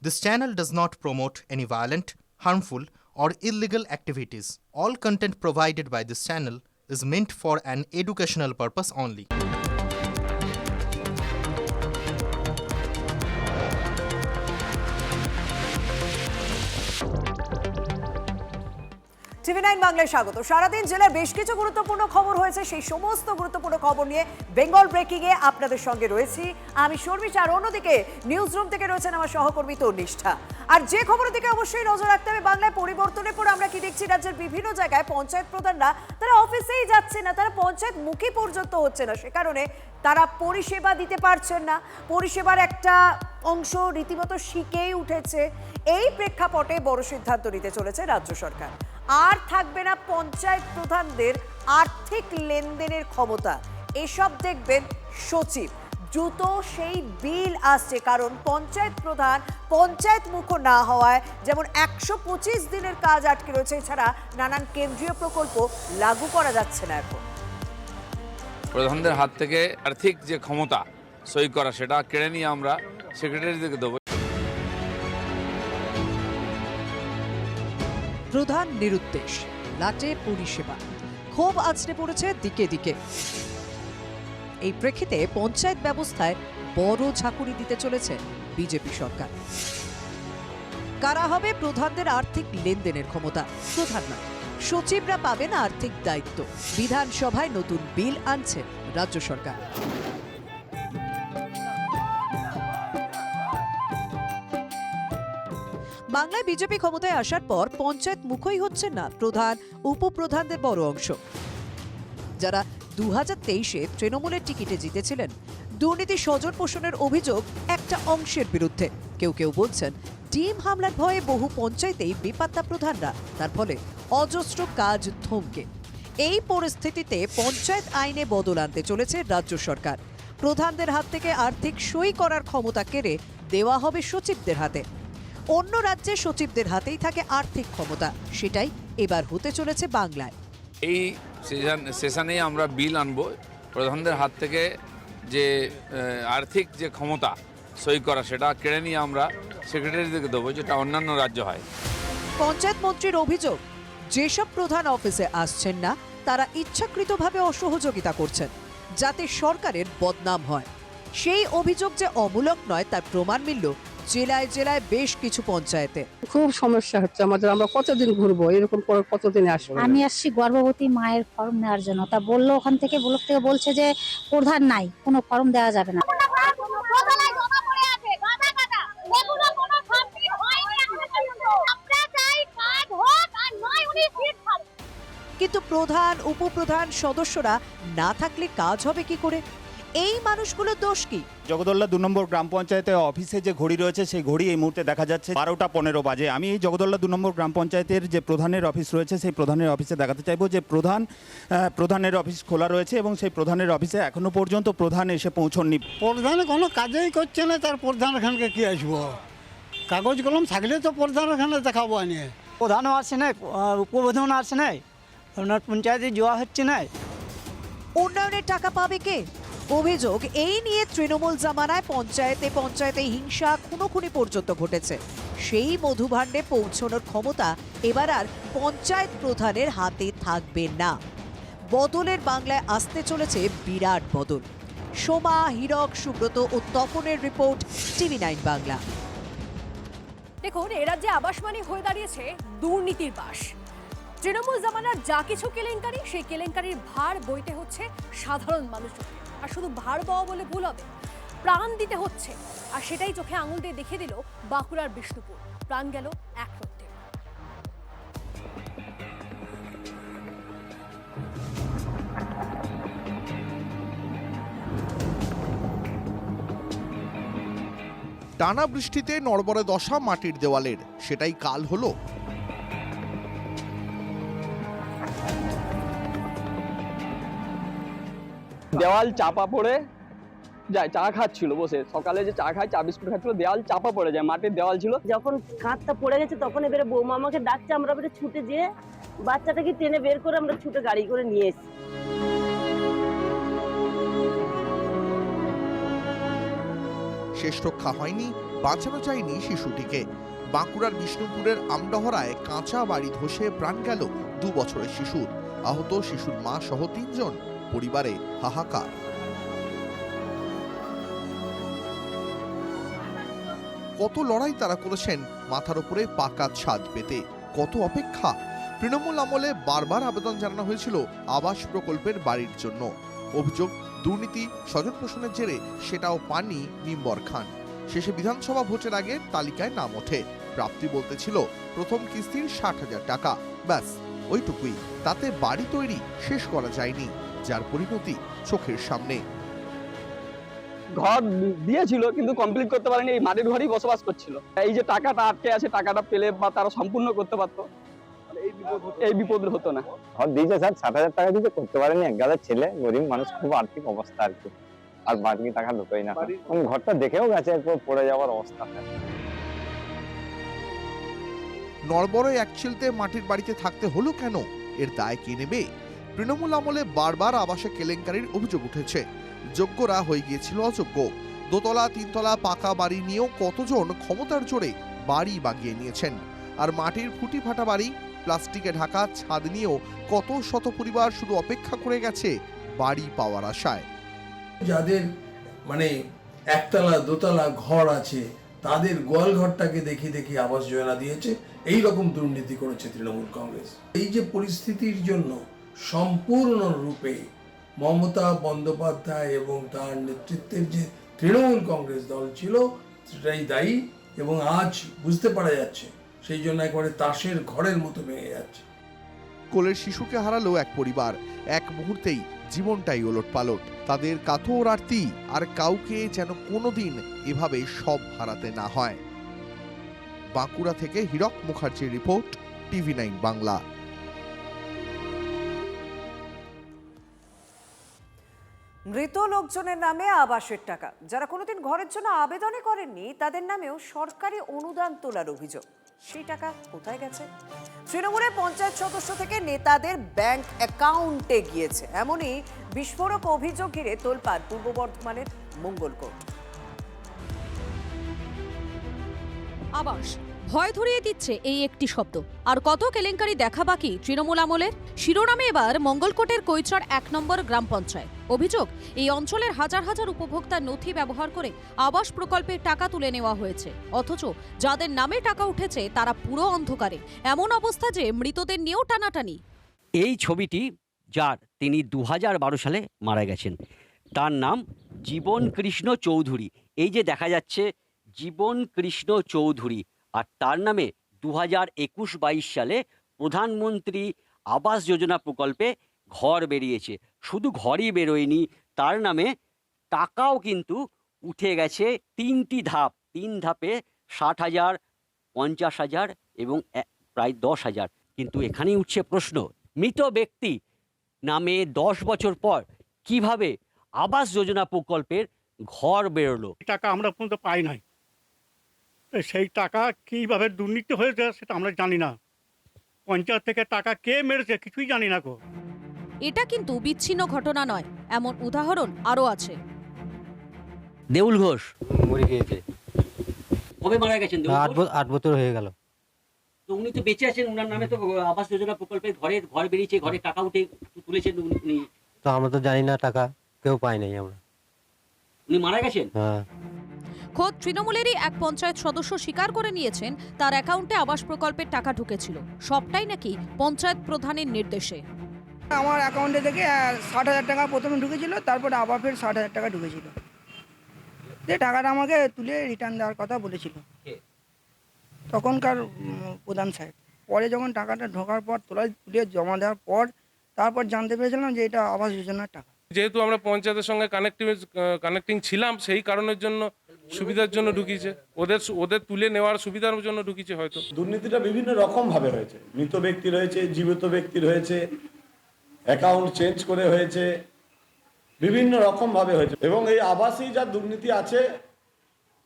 This channel does not promote any violent, harmful, or illegal activities. All content provided by this channel is meant for an educational purpose only. টিভি9 বাংলায় স্বাগত। সারাদিন জেলার বেশ কিছু গুরুত্বপূর্ণ খবর হয়েছে, সেই সমস্ত গুরুত্বপূর্ণ খবর নিয়ে বেঙ্গল ব্রেকিংয়ে আপনাদের সঙ্গে রয়েছি আমি শর্মিষ্ঠা, আর অন্যদিকে নিউজ রুম থেকে রয়েছেন আমার সহকর্মী তনিষ্ঠা। আর যে খবরের দিকে অবশ্যই নজর রাখতে হবে, বাংলায় পরিবর্তনের পর আমরা কি দেখছি, রাজ্যের বিভিন্ন জায়গায় পঞ্চায়েত প্রধানরা তারা অফিসেই যাচ্ছে না, তারা পঞ্চায়েত মুখী পর্যন্ত হচ্ছে না। সে কারণে তারা পরিষেবা দিতে পারছেন না, পরিষেবার একটা অংশ রীতিমতো শিখেই উঠেছে। এই প্রেক্ষাপটে বড় সিদ্ধান্ত নিতে চলেছে রাজ্য সরকার। আর থাকবে না পঞ্চায়েত প্রধানদের আর্থিক লেনদেনের ক্ষমতা, এসব দেখবেন সচিব। দ্রুত সেই বিল আসছে, কারণ পঞ্চায়েত প্রধান পঞ্চায়েত মুখ না হওয়ায় যেমন 125 দিনের কাজ আটকে রয়েছে, এছাড়া নানান কেন্দ্রীয় প্রকল্প লাগু করা যাচ্ছে না। এখন প্রধানদের হাত থেকে আর্থিক যে ক্ষমতা সই করা সেটা কেড়ে নিয়ে আমরা সেক্রেটারিদেরকে দেবো। প্রধান নিরুদ্দেশ, লাটে পরিষেবা, ক্ষোভ আছড়ে পড়েছে দিকে দিকে। এই প্রেক্ষিতে পঞ্চায়েত ব্যবস্থায় বড় ঝাঁকুনি দিতে চলেছে বিজেপি সরকার। কারা হবে প্রধানদের আর্থিক লেনদেনের ক্ষমতা? প্রধান নয়, সচিবরা পাবেন আর্থিক দায়িত্ব। বিধানসভায় নতুন বিল আনছে রাজ্য সরকার। বাংলায় বিজেপি ক্ষমতায় আসার পর পঞ্চায়েত মুখই হচ্ছে না প্রধান উপপ্রধানদের বড় অংশ, যারা 2023-এ তৃণমূলের টিকিটে জিতেছিলেন। দুর্নীতি স্বজন পোষণের অভিযোগ একটা অংশের বিরুদ্ধে। কেউ কেউ বলছেন ডিম হামলার ভয়ে বহু পঞ্চায়েতেই বেপাত্তা প্রধানরা, তার ফলে অজস্র কাজ থমকে। এই পরিস্থিতিতে পঞ্চায়েত আইনে বদল আনতে চলেছে রাজ্য সরকার। প্রধানদের হাত থেকে আর্থিক সই করার ক্ষমতা কেড়ে দেওয়া হবে সচিবদের হাতে। অন্য রাজ্যে সচিবদের হাতেই থাকে আর্থিক ক্ষমতা, সেটাই এবার হতে চলেছে বাংলায়। এই সেশনেই আমরা বিল আনবো, প্রধানদের হাত থেকে যে আর্থিক যে ক্ষমতা সই করা সেটা কেড়ে নিয়ে আমরা সেক্রেটারিদেরকে দেবো, যেটা অন্যান্য রাজ্য হয়। পঞ্চায়েত মন্ত্রীর অভিযোগ, যেসব প্রধান অফিসে আসছেন না তারা ইচ্ছাকৃতভাবে অসহযোগিতা করছেন যাতে সরকারের বদনাম হয়। সেই অভিযোগ যে অমূলক নয় তার প্রমাণ মিলল জেলায় জেলায় বেশ কিছু পঞ্চায়েতে। খুব সমস্যা হচ্ছে আমাদের, আমরা কতদিন ঘুরবো, এরকম কতদিন আসবো। আমি আসছি গর্ভবতী মায়ের ফর্ম নেওয়ার জন্য, তা বললো ওখান থেকে ব্লক থেকে বলছে যে প্রধান নাই, কোনো ফর্ম দেওয়া যাবে না। কিন্তু প্রধান উপপ্রধান সদস্যরা না থাকলে কাজ হবে কি করে? এই মানুষগুলোর দোষ কি? জগদলদা 2 নম্বর গ্রাম পঞ্চায়েতের অফিসে যে ঘড়ি রয়েছে সেই ঘড়ি এই মুহূর্তে দেখা যাচ্ছে 12টা 15 বাজে। আমি এই জগদলদা 2 নম্বর গ্রাম পঞ্চায়েতের যে প্রধানের অফিস রয়েছে সেই প্রধানের অফিসে দেখাতে চাইবো যে প্রধানের অফিস খোলা রয়েছে এবং সেই প্রধানের অফিসে এখনো পর্যন্ত প্রধান এসে পৌঁছননি। প্রধান কোনো কাজেই করছে না, তার প্রধান এখানকে কি আসবো? কাগজ কলম থাকলে তো প্রধান এখানে দেখাবো। নিয়ে প্রধানও আসছে না, উপপ্রধান আসছে না, আপনার পঞ্চায়েতে যাওয়া হচ্ছে না। উন্নয়নের টাকা পাবে কে? অভিযোগ, এই নিয়ে তৃণমূল জামানায় পঞ্চায়েতে হিংসা খুনোখুনি পর্যন্ত ঘটেছে। সেই মধুভাণ্ডে পৌঁছানোর ক্ষমতা এবার আর পঞ্চায়েত প্রধানের হাতে থাকবে না। বদলের বাংলায় আসতে চলেছে বিরাট বদল। সোমা, হীরক, সুব্রত ও তপনের রিপোর্ট, টিভি9 বাংলা। দেখুন, এ রাজ্যে আবাসমানি হয়ে দাঁড়িয়েছে দুর্নীতির বাস। তৃণমূল জামানার যা কিছু কেলেঙ্কারি, সেই কেলেঙ্কারির ভার বইতে হচ্ছে সাধারণ মানুষকে। আর শুধু ভার বওয়া বলে ভুল হবে, প্রাণ দিতে হচ্ছে। আর সেটাই চোখে আঙুল দিয়ে দেখিয়ে দিল বাঁকুড়ার বিষ্ণুপুর। প্রাণ গেল এক রক্তে। টানা বৃষ্টিতে নড়বড়ে দশা মাটির দেওয়ালের, সেটাই কাল হলো। দেওয়াল চাপা পড়ে যায়, চা খাচ্ছিল বসে, সকালে যে চা খায়, চা বিস্কুট খাচ্ছিল, দেওয়াল চাপা পড়ে যায়, মাটির দেওয়াল ছিল। যখন কাঁধটা পড়ে গেছে তখন এবারে বৌমা আমাকে ডাকছে, আমরা এবারে ছুটে যেয়ে বাচ্চাটাকে টেনে বের করে আমরা ছুটে গাড়ি করে নিয়ে এসেছি। শেষ রক্ষা হয়নি বাঁচানো যায়নি শিশুটিকে। বাঁকুড়ার বিষ্ণুপুরের আমডহরায় কাঁচা বাড়ি ধসে প্রাণ গেল 2 বছরের শিশুর। আহত শিশুর মা সহ 3 জন, পরিবারে হাহাকার। কত লড়াই তারা করেছেন মাথার উপরে পাকা ছাদ পেতে, কত অপেক্ষা। তৃণমূল আমলে বারবার আবেদন জানানো হয়েছিল আবাস প্রকল্পের বাড়ির জন্য। অভিযোগ দুর্নীতি, স্বজন পোষণের জেরে সেটাও পাননি মিম্বর খান। শেষে বিধানসভা ভোটের আগে তালিকায় নাম ওঠে। প্রাপ্তি বলতে ছিল প্রথম কিস্তির 60,000 টাকা, ব্যাস ওইটুকুই। তাতে বাড়ি তৈরি শেষ করা যায়নি, যার পরিণতি চোখের সামনে। ঘর দিয়েছিল কিন্তু কমপ্লিট করতে পারেনি, এই মাটির ঘরেই বসবাস করছিল। এই যে টাকাটা আটকে আছে, টাকাটা পেলে বা তারা সম্পূর্ণ করতে পারতো, এই বিপদ হতো না। ঘর দিয়েছে স্যার, 60,000 টাকা দিতে করতে পারেনি। একগালের ছেলে, গরিব মানুষ, খুব আর্থিক অবস্থা আর কি, আর বাকি টাকা ঢুকোই না। ঘরটা দেখেও গেছে, এরপর পড়ে যাওয়ার অবস্থা। নড়বড়ে একচিলতে মাটির বাড়িতে থাকতে হলো কেন? এর দায় কে নেবে? তৃণমূল আমলে বারবার আবাসে কেলেঙ্কারির অভিযোগ উঠেছে। যোগ্যরা হয়ে গিয়েছিল অযোগ্য। দোতলা 3তলা পাকা বাড়ি নিয়েও কতজন ক্ষমতার জোরে বাড়ি বাগিয়ে নিয়েছেন। আর মাটির ফুটি ফাটা বাড়ি, প্লাস্টিকে ঢাকা ছাদ নিয়েও কত শত পরিবার শুধু অপেক্ষা করে গেছে বাড়ি পাওয়ার আশায়। যাদের মানে একতলা দোতলা ঘর আছে, তাদের গোয়াল ঘরটাকে দেখে দেখে আবাস যোজনা দিয়েছে। এই রকম দুর্নীতি করেছে তৃণমূল কংগ্রেস। এই যে পরিস্থিতির জন্য সম্পূর্ণরূপে মমতা বন্দ্যোপাধ্যায় এবং তার নেতৃত্বের যে তৃণমূল কংগ্রেস দল ছিল সেটাই দায়ী, এবং আজ বুঝতে পারা যাচ্ছে সেই জন্য একেবারে তাসের ঘরের মতো ভেঙে যাচ্ছে। কোলের শিশুকে হারালো এক পরিবার, এক মুহূর্তেই জীবনটাই ওলটপালট। তাদের কাতর আরতি, আর কাউকে যেন কোনোদিন এভাবে সব হারাতে না হয়। বাঁকুড়া থেকে হীরক মুখার্জির রিপোর্ট, TV9 বাংলা। মৃত লোকজনের নামে আবাসের টাকা, যারা কোনোদিন ঘরের জন্য আবেদনই করেননি তাদের নামেও সরকারি অনুদান তোলার অভিযোগ। সেই টাকা কোথায় গেছে? তৃণমূলের পঞ্চায়েত সদস্য থেকে নেতাদের ব্যাংক অ্যাকাউন্টে গিয়েছে, এমনই বিস্ফোরক অভিযোগ ঘিরে তোলপাড় পূর্ব বর্ধমানের মঙ্গলকোট। আবাস ভয় ধরিয়ে দিচ্ছে এই একটি শব্দ। আর কত কেলেঙ্কারি দেখা বাকি তৃণমূল আমলের। শিরোনামে এবার মঙ্গলকোটের কৈচর 1 নম্বর গ্রাম পঞ্চায়েত। অভিযোগ, এই অঞ্চলের হাজার হাজার উপভোক্তার নথি ব্যবহার করে আবাস প্রকল্পের টাকা তুলে নেওয়া হয়েছে, অথচ যাদের নামে টাকা উঠেছে তারা পুরো অন্ধকারে। এমন অবস্থা যে মৃতদের নিয়েও টানাটানি। এই ছবিটি যার, তিনি 2012 সালে মারা গেছেন। তার নাম জীবন কৃষ্ণ চৌধুরী। এই যে দেখা যাচ্ছে জীবন কৃষ্ণ চৌধুরী, আর তার নামে 2021-22 সালে প্রধানমন্ত্রী আবাস যোজনা প্রকল্পে ঘর বেরিয়েছে। শুধু ঘরই বেরোয়নি, তার নামে টাকাও কিন্তু উঠে গেছে 3টি ধাপ। 3 ধাপে 60,000, 50,000 এবং প্রায় 10,000। কিন্তু এখানেই উঠছে প্রশ্ন, মৃত ব্যক্তি নামে 10 বছর পর কিভাবে আবাস যোজনা প্রকল্পের ঘর বেরোলো? টাকা আমরা পর্যন্ত পাই নাই, সেই টাকা কিভাবে দুর্নীতি হয়েছে সেটা আমরা জানি না। পঞ্চায়েত থেকে টাকা কে মেরেছে কিছুই জানি না গো। এটা কিন্তু বিচ্ছিন্ন ঘটনা নয়, এমন উদাহরণ আরও আছে। দেউল ঘোষ মরে গিয়েছে। কবে মারা গেছেন? 8 বছর হয়ে গেল। তো উনি তো বেঁচে আছেন, ওনার নামে তো আবাস যোজনা প্রকল্পের ঘর বেরিয়েছে, ঘরে টাকা উঠে তুলেছেন উনি। তো আমরা তো জানি না, টাকা কেউ পাই নাই আমরা। উনি মারা গেছেন? হ্যাঁ। খোদ তৃণমূলেরই এক পঞ্চায়েত সদস্য স্বীকার করে নিয়েছেন তার অ্যাকাউন্টে আবাস প্রকল্পের টাকা ঢুকেছিল, সবটাই নাকি পঞ্চায়েত প্রধানের নির্দেশে। আমার অ্যাকাউন্টে থেকে 60,000 টাকা প্রথমে ঢুকেছিল, তারপরে আবার ফের 60,000 টাকা ঢুকেছিল। যে টাকাটা আমাকে তুলে রিটার্ন দেওয়ার কথা বলেছিল তখনকার প্রধান সাহেব। পরে যখন টাকাটা ঢোকার পর তুলে জমা দেওয়ার পর তারপর জানতে পেরেছিলাম যে এটা আবাস যোজনার টাকা। যেহেতু আমরা পঞ্চায়েতের সঙ্গে কানেক্টিং ছিলাম, সেই কারণের জন্য, সুবিধার জন্য ঢুকিয়েছে, ওদের তুলে নেওয়ার সুবিধার জন্য ঢুকিয়েছে হয়তো। দুর্নীতিটা বিভিন্ন রকম ভাবে হয়েছে, মৃত ব্যক্তি রয়েছে, জীবিত ব্যক্তি রয়েছে, অ্যাকাউন্ট চেঞ্জ করে হয়েছে, বিভিন্ন রকম ভাবে হয়েছে। এবং এই আবাসী যা দুর্নীতি আছে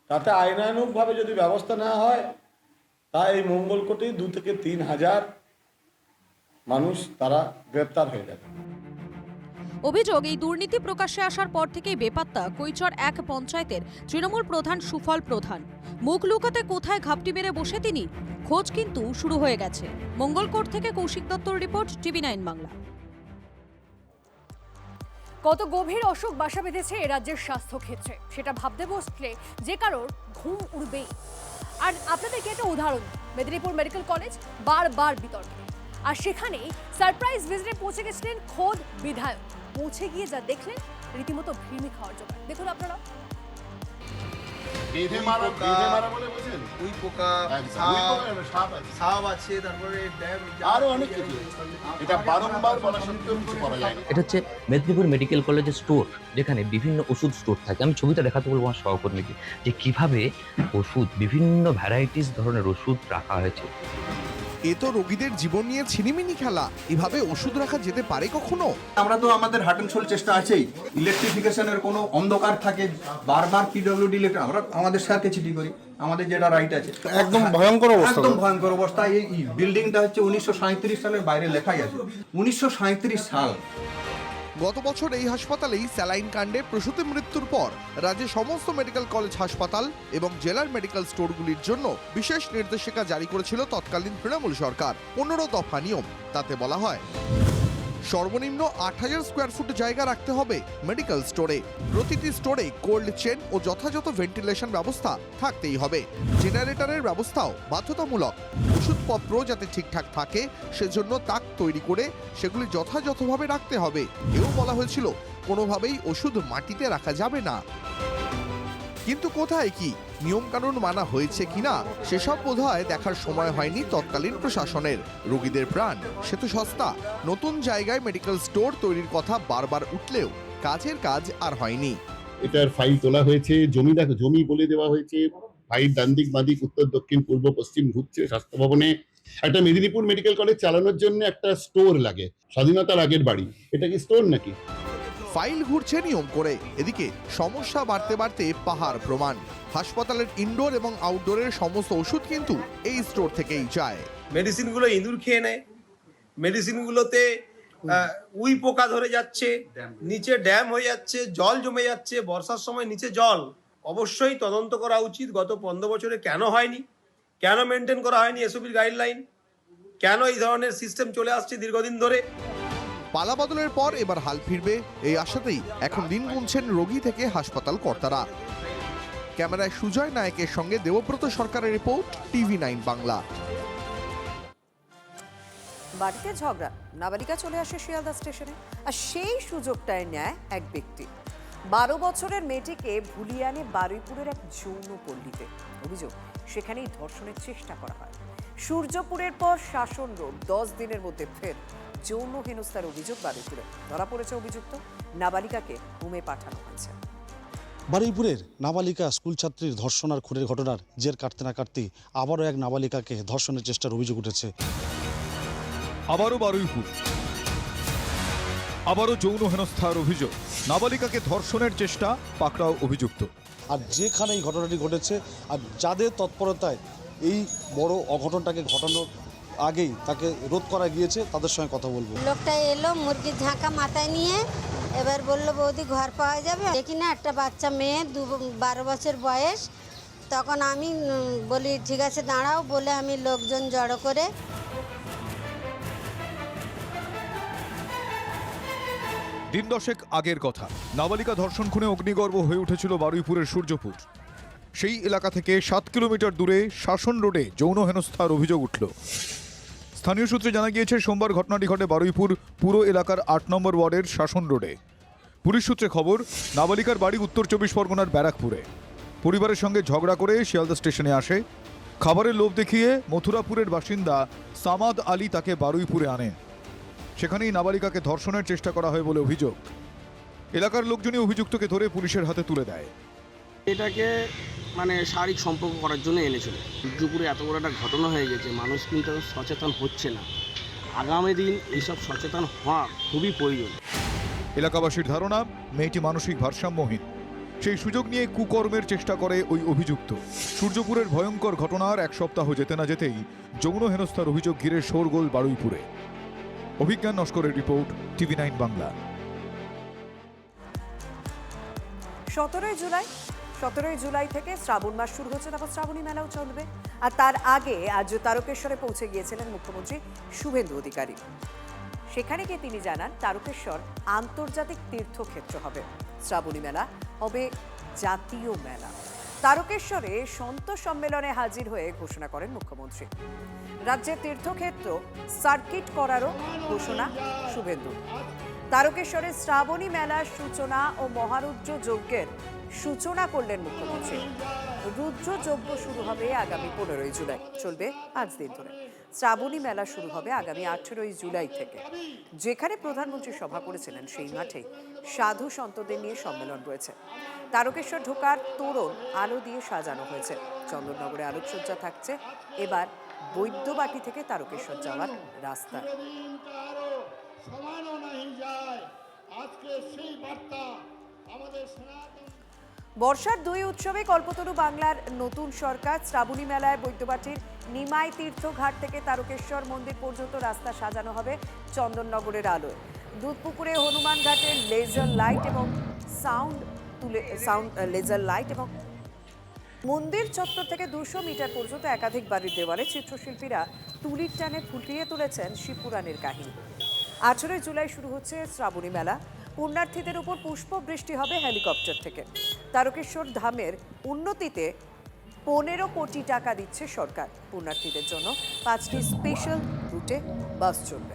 তাতে আইনানুগভাবে যদি ব্যবস্থা নেওয়া হয় তা এই মঙ্গলকোটেই 2 থেকে 3 হাজার মানুষ তারা গ্রেপ্তার হয়ে যাবে। অভিযোগ, এই দুর্নীতি প্রকাশ্যে আসার পর থেকেই বেপাত্তা কৈচর এক পঞ্চায়েতের তৃণমূল প্রধান সুফল প্রধান। মুখ লুকাতে কোথায় ঘাপটি মেরে বসে তিনি? খোঁজ কিন্তু শুরু হয়ে গেছে। মঙ্গলকোট থেকে কৌশিক দত্তর রিপোর্ট, TV9 বাংলা। কত গভীর অসুখ বাসা বেঁধেছে এ রাজ্যের স্বাস্থ্য ক্ষেত্রে, সেটা ভাবতে বসলে যে কারোর ঘুম উড়বেই। আর আপনাদেরকে একটা উদাহরণ, মেদিনীপুর মেডিকেল কলেজ বারবার বিতর্কে, আর সেখানেই সারপ্রাইজ ভিজিটে পৌঁছে গেছিলেন খোদ বিধায়ক। পৌঁছে গিয়ে যা দেখলেন রীতিমতো ভিড়মি খাওয়ার জোগাড়। দেখুন আপনারা। এটা হচ্ছে মেদিনীপুর মেডিকেল কলেজের স্টোর, যেখানে বিভিন্ন ওষুধ স্টোর থাকে। আমি ছবিটা দেখাতে বলবো আমার সহকর্মীকে যে কিভাবে ওষুধ, বিভিন্ন ভ্যারাইটিস ধরনের ওষুধ রাখা হয়েছে। এ তো রোগীদের জীবন নিয়ে ছিনিমিনি খেলা। এভাবে ওষুধ রাখা যেতে পারে কখনো? আমরা তো আমাদের হার্ট অ্যান্ড সোল চেষ্টা আছেই। ইলেকট্রিফিকেশনের কোনো অন্ধকার থাকে, বারবার পিডব্লিউডি আমরা আমাদের স্যারকে চিঠি করি, আমাদের যেটা রাইট আছে। একদম ভয়ঙ্কর অবস্থা, একদম ভয়ঙ্কর অবস্থা। এই বিল্ডিংটা হচ্ছে 1937 সালের, বাইরে লেখাই আছে 1937 সাল। গত বছর এই হাসপাতালেই স্যালাইন কাণ্ডে প্রসূতি মৃত্যুর পর রাজ্যের সমস্ত মেডিকেল কলেজ হাসপাতাল এবং জেলার মেডিকেল স্টোরগুলির জন্য বিশেষ নির্দেশিকা জারি করেছিল তৎকালীন তৃণমূল সরকার। 15 দফা নিয়ম। তাতে বলা হয় সর্বনিম্ন 8000 স্কোয়ার ফুট জায়গা রাখতে হবে মেডিকেল স্টোরে। প্রতিটি স্টোরে কোল্ড চেন ও যথাযথ ভেন্টিলেশন ব্যবস্থা থাকতেই হবে। জেনারেটরের ব্যবস্থাও বাধ্যতামূলক। ওষুধপত্র যাতে ঠিকঠাক থাকে সেজন্য তাক তৈরি করে সেগুলি যথাযথভাবে রাখতে হবে। এও বলা হয়েছিল কোনোভাবেই ওষুধ মাটিতে রাখা যাবে না। কিন্তু কোথায় কি নিয়মকানুন মানা হয়েছে কিনা সেসব বোধহয় দেখার সময় হয়নি তৎকালীন প্রশাসনের। রোগীদের প্রাণ সে তো সস্তা। নতুন জায়গায় মেডিকেল স্টোর তৈরির কথা বারবার উঠলেও কাজের কাজ আর হয়নি। এটার ফাইল তোলা হয়েছে, জমি বলে দেওয়া হয়েছে, ফাইল ডান দিক বাঁ দিক উত্তর দক্ষিণ পূর্ব পশ্চিম ঘুরছে। স্বাস্থ্য ভবনে একটা মেদিনীপুর মেডিকেল কলেজ চালানোর জন্য একটা স্টোর লাগে, স্বাধীনতার আগের বাড়ি। এটা কি স্টোর নাকি? ফাইল ঘুরছে নিয়ম করে। এদিকে সমস্যা বাড়তে বাড়তে পাহাড় প্রমাণ। হাসপাতালের ইনডোর এবং আউটডোরের সমস্ত ওষুধ কিন্তু এই স্টোর থেকেই যায়। মেডিসিনগুলো ইঁদুর খেয়ে নেয়, মেডিসিনগুলোতে উই পোকা ধরে যাচ্ছে, নিচে ড্যাম হয়ে যাচ্ছে, জল জমে যাচ্ছে। বর্ষার সময় নিচে জল। অবশ্যই তদন্ত করা উচিত গত 15 বছরে কেন হয়নি, কেন মেনটেন করা হয়নি এসওপির গাইডলাইন, কেন এই ধরনের সিস্টেম চলে আসছে দীর্ঘদিন ধরে। পালা বদলের পর এবার হাল ফিরবে এই আশাতেই এখন দিন গুনছেন রোগী থেকে হাসপাতাল কর্তারা। ক্যামেরায় সুজয় নায়কের সঙ্গে দেবব্রত সরকারের রিপোর্ট, TV9 বাংলা। বাড়িতে ঝগড়া, নাবালিকা চলে আসে শিয়ালদা স্টেশনে, আর সেই সুযোগটায় নেয় এক ব্যক্তি। 12 বছরের মেয়েটিকে ভুলিয়ে আনে বারুইপুরের এক যৌন পল্লীতে। অভিযোগ, সেখানেই ধর্ষণের চেষ্টা করা হয়। সূর্যপুরের পর শাসন রোড, 10 দিনের মধ্যে ফের যৌন হেনস্থার অভিযোগ বারুইপুরে। ধরা পড়েছে অভিযুক্ত, নাবালিকাকে হোমে পাঠানো হয়েছে। বারুইপুরের নাবালিকা স্কুল ছাত্রীর ধর্ষণ আর খুনের ঘটনার জের কাটতে না কাটতেই আবারও এক নাবালিকাকে ধর্ষণের চেষ্টার অভিযোগ উঠেছে। আবারও বারুইপুর, আবারও যৌন হেনস্থার অভিযোগ। নাবালিকাকে ধর্ষণের চেষ্টা, পাকড়াও অভিযুক্ত। আর যেখানে এই ঘটনাটি ঘটেছে আর যাদের তৎপরতায় এই বড় অঘটনটাকে ঘটানোর আগেই তাকে রোধ করা গিয়েছে, তাদের সঙ্গে কথা বলবো। লোকটা এলো মুরগির ঝাঁকা মাথায় নিয়ে, এবার বললো বৌদি ঘর পাওয়া যাবে। দেখি না একটা বাচ্চা মেয়ে 12 বছর বয়স। তখন আমি বলি ঠিক আছে দাঁড়াও, বলে আমি লোকজন জড়ো করে দিন 10 আগের কথা। নাবালিকা ধর্ষণ খুনে অগ্নিগর্ভ হয়ে উঠেছিল বারুইপুরের সূর্যপুর। সেই এলাকা থেকে 7 কিলোমিটার দূরে শাসন রোডে যৌন হেনস্থার অভিযোগ উঠল। স্থানীয় সূত্রে জানা গিয়েছে সোমবার ঘটনাটি ঘটে বারুইপুর পুরো এলাকার 8 নম্বর ওয়ার্ডের শাসন রোডে। পুলিশ সূত্রে খবর, নাবালিকার বাড়ি উত্তর 24 পরগনার ব্যারাকপুরে। পরিবারের সঙ্গে ঝগড়া করে শিয়ালদা স্টেশনে আসে। খাবারের লোভ দেখিয়ে মথুরাপুরের বাসিন্দা সামাদ আলী তাকে বারুইপুরে আনেন। সেখানেই নাবালিকাকে ধর্ষণের চেষ্টা করা হয় বলে অভিযোগ। এলাকার লোকজনই অভিযুক্তকে ধরে পুলিশের হাতে তুলে দেয়। এটাকে শারীরিক সম্পর্ক করার জন্য এনেছিল। দুপুরে এত বড় একটা ঘটনা হয়ে গেছে, মানুষ কিন্তু সচেতন হচ্ছে না। আগামী দিন এইসব সচেতন হওয়া খুবই প্রয়োজন। এলাকাবাসীর ধারণা, মেয়েটি মানসিক ভারসাম্যহীন। সেই সুযোগ নিয়ে কুকর্মের চেষ্টা করে ওই অভিযুক্ত। সূর্যপুরের ভয়ঙ্কর ঘটনার 1 সপ্তাহ যেতে না যেতেই যৌন হেনস্থার অভিযোগ ঘিরে শোরগোল বারুইপুরে। অভিজ্ঞান নস্করের রিপোর্ট, TV9 বাংলা। 17 জুলাই থেকে শ্রাবণ মাস শুরু হচ্ছে, তারপর শ্রাবণী মেলাও চলবে। আর তার আগে আজ তারকেশ্বরে পৌঁছে গিয়েছিলেন মুখ্যমন্ত্রী শুভেন্দু অধিকারী। সেখানে গিয়ে তিনি জানান তারকেশ্বর আন্তর্জাতিক তীর্থক্ষেত্র হবে, শ্রাবণী মেলা হবে জাতীয় মেলা। তারকেশ্বরে সন্ত সম্মেলনে হাজির হয়ে ঘোষণা করেন মুখ্যমন্ত্রী। রাজ্যের তীর্থক্ষেত্র সার্কিট করারও ঘোষণা শুভেন্দু। তারকেশ্বরে শ্রাবণী মেলার সূচনা ও মহারুদ্র যজ্ঞের সূচনা করলেন মুখ্যমন্ত্রী। রুদ্র যজ্ঞ শুরু হবে আগামী 15 জুলাই, চলবে 5 দিন ধরে। শ্রাবণী মেলা শুরু হবে আগামী 18 জুলাই থেকে। যেখানে প্রধানমন্ত্রী সভা করেছিলেন সেই মাঠে সাধু সন্তদের নিয়ে সম্মেলন রয়েছে। তারকেশ্বর ঢোকার তোরণ আলো দিয়ে সাজানো হয়েছে। চন্দননগরে আলোকসজ্জা থাকছে এবার বৈদ্যবাটি থেকে তারকেশ্বর যাওয়ার রাস্তা। বর্ষার 2 উৎসবে কল্পতরু বাংলার নতুন সরকার। শ্রাবণী মেলায় বৈদ্যবাটির নিমাই তীর্থ ঘাট থেকে তারকেশ্বর মন্দির পর্যন্ত রাস্তা সাজানো হবে চন্দননগরের আলোয়। দুধপুকুরে হনুমান ঘাটের লেজার লাইট এবং লেজার লাইট এবং মন্দির চত্বর থেকে 200 মিটার পর্যন্ত একাধিক বাড়ির দেওয়ালে চিত্রশিল্পীরা তুলির টানে ফুটিয়ে তুলেছেন শিবপুরাণের কাহিনী। 18 জুলাই শুরু হচ্ছে শ্রাবণী মেলা। পুণ্যার্থীদের উপর পুষ্প বৃষ্টি হবে হেলিকপ্টার থেকে। তারকেশ্বর ধামের উন্নতিতে 15 কোটি টাকা দিচ্ছে সরকার। পুণ্যার্থীদের জন্য 5টি স্পেশাল রুটে বাস চলবে।